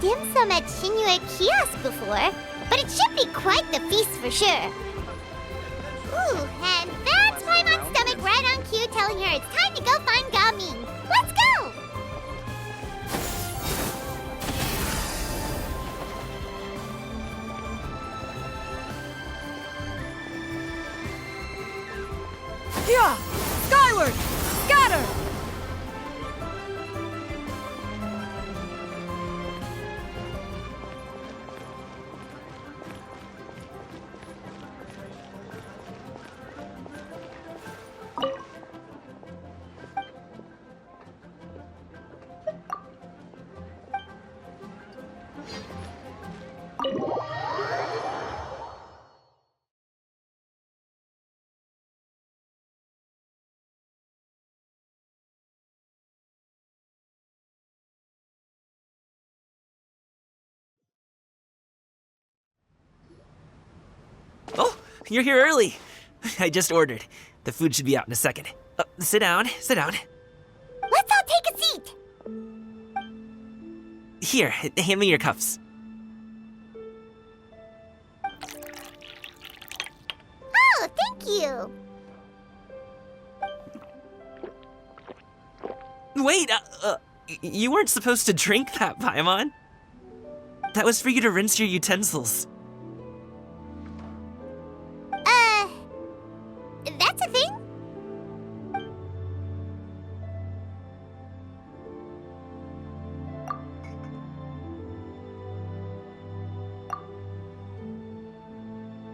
dim sum at Shinyue Kiosk before, but it should be quite the feast for sure. Ooh, and that's Paimon's stomach right on cue telling her it's time to go find Gaming. Let's go! Yeah! Skyward! Scatter! Oh, you're here early. I just ordered. The food should be out in a second. Sit down, sit down. Let's all take a seat! Here, hand me your cups. Oh, thank you! Wait, you weren't supposed to drink that, Paimon. That was for you to rinse your utensils. That's a thing?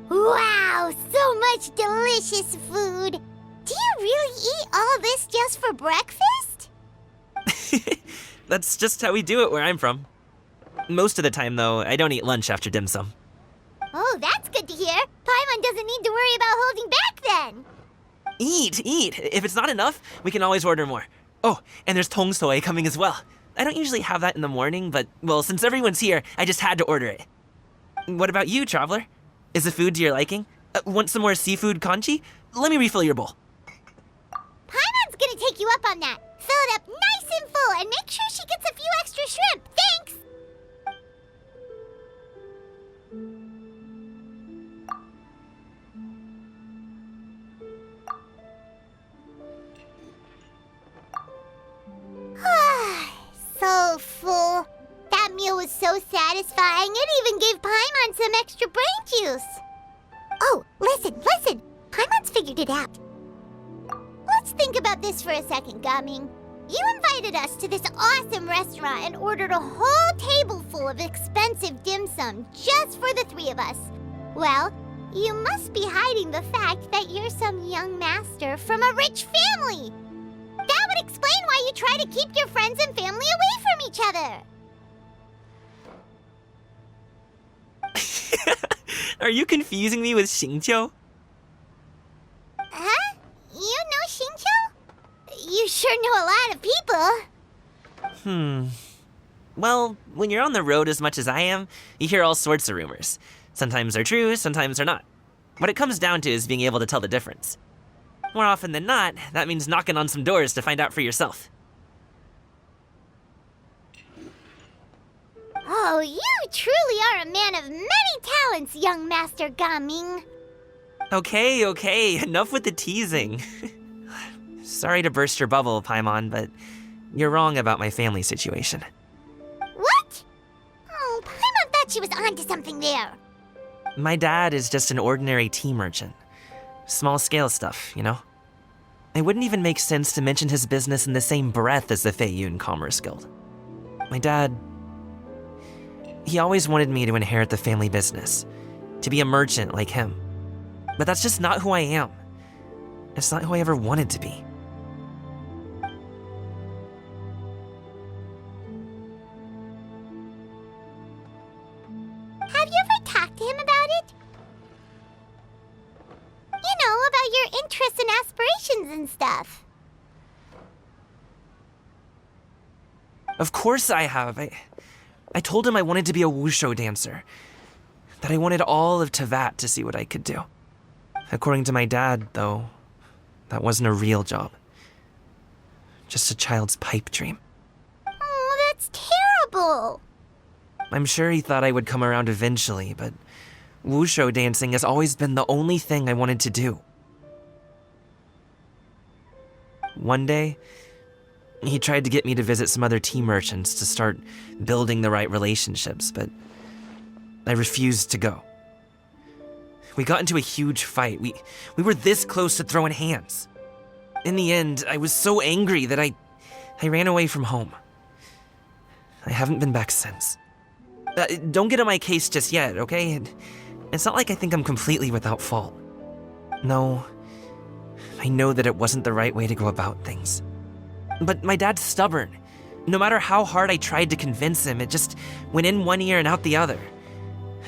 Wow, so much delicious food! Do you really eat all this just for breakfast? That's just how we do it where I'm from. Most of the time, though, I don't eat lunch after dim sum. Oh, that's good to hear. Paimon doesn't need to worry about holding back then. Eat, eat. If it's not enough, we can always order more. Oh, and there's tong soy coming as well. I don't usually have that in the morning, but, well, since everyone's here, I just had to order it. What about you, Traveler? Is the food to your liking? Want some more seafood congee? Let me refill your bowl. Paimon's gonna take you up on that. Fill it up nice and full and make sure she gets a few extra shrimp. Thanks! So full. That meal was so satisfying, it even gave Paimon some extra brain juice. Oh, listen. Paimon's figured it out. Let's think about this for a second, Gaming. You invited us to this awesome restaurant and ordered a whole table full of expensive dim sum just for the three of us. Well, you must be hiding the fact that you're some young master from a rich family. That would explain why you try to keep your friends and family away from each other. Are you confusing me with Xingqiu? Huh? You know Xingqiu? You sure know a lot of people. Well, when you're on the road as much as I am, you hear all sorts of rumors. Sometimes they're true, sometimes they're not. What it comes down to is being able to tell the difference. More often than not, that means knocking on some doors to find out for yourself. Oh, you truly are a man of many talents, young Master Gaming. Okay, enough with the teasing. Sorry to burst your bubble, Paimon, but you're wrong about my family situation. What? Oh, Paimon thought she was onto something there. My dad is just an ordinary tea merchant. Small-scale stuff, you know? It wouldn't even make sense to mention his business in the same breath as the Feiyun Commerce Guild. My dad... he always wanted me to inherit the family business, to be a merchant like him. But that's just not who I am. It's not who I ever wanted to be. Have you ever talked to him about it? You know, about your interests and aspirations and stuff. Of course I have. I told him I wanted to be a wushu dancer. That I wanted all of Teyvat to see what I could do. According to my dad, though, that wasn't a real job. Just a child's pipe dream. Oh, that's terrible. I'm sure he thought I would come around eventually, but wushu dancing has always been the only thing I wanted to do. One day, he tried to get me to visit some other tea merchants to start building the right relationships, but I refused to go. We got into a huge fight. We were this close to throwing hands. In the end, I was so angry that I ran away from home. I haven't been back since. Don't get on my case just yet, okay? It's not like I think I'm completely without fault. No, I know that it wasn't the right way to go about things. But my dad's stubborn. No matter how hard I tried to convince him, it just went in one ear and out the other.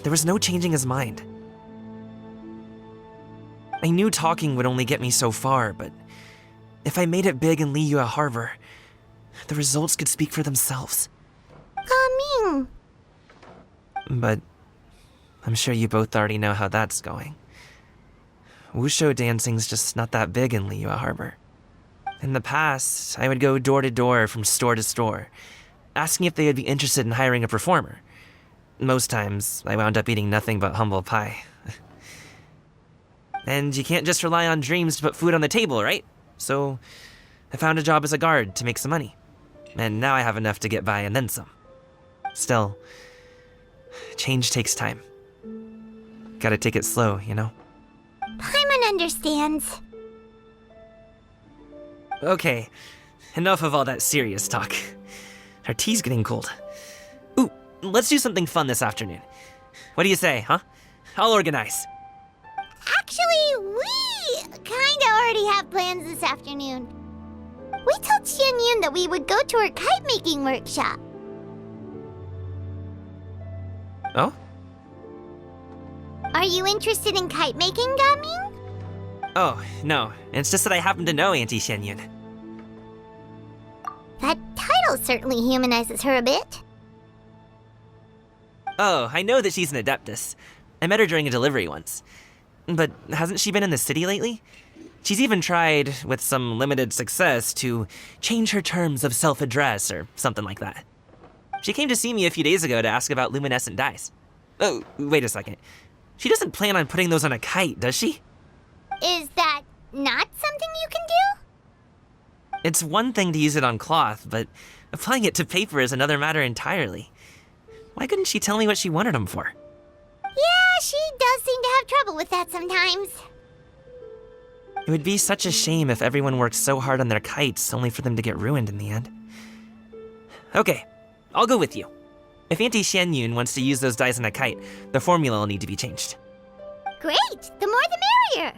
There was no changing his mind. I knew talking would only get me so far, but if I made it big in Liyue Harbor, the results could speak for themselves. Gaming. But I'm sure you both already know how that's going. Wushu dancing's just not that big in Liyue Harbor. In the past, I would go door to door from store to store, asking if they would be interested in hiring a performer. Most times, I wound up eating nothing but humble pie. And you can't just rely on dreams to put food on the table, right? So, I found a job as a guard to make some money. And now I have enough to get by and then some. Still, change takes time. Gotta take it slow, you know? Paimon understands. Okay, enough of all that serious talk. Our tea's getting cold. Ooh, let's do something fun this afternoon. What do you say, huh? I'll organize. Actually, we kinda already have plans this afternoon. We told Xianyun that we would go to her kite-making workshop. Oh? Are you interested in kite-making, Gaming? Oh, no. It's just that I happen to know Auntie Xianyun. That title certainly humanizes her a bit. Oh, I know that she's an adeptus. I met her during a delivery once. But hasn't she been in the city lately? She's even tried, with some limited success, to change her terms of self-address or something like that. She came to see me a few days ago to ask about luminescent dyes. Oh, wait a second. She doesn't plan on putting those on a kite, does she? Is that not something you can do? It's one thing to use it on cloth, but applying it to paper is another matter entirely. Why couldn't she tell me what she wanted them for? Yeah, she does seem to have trouble with that sometimes. It would be such a shame if everyone worked so hard on their kites only for them to get ruined in the end. Okay, I'll go with you. If Auntie Xianyun wants to use those dyes on a kite, the formula will need to be changed. Great! The more the merrier!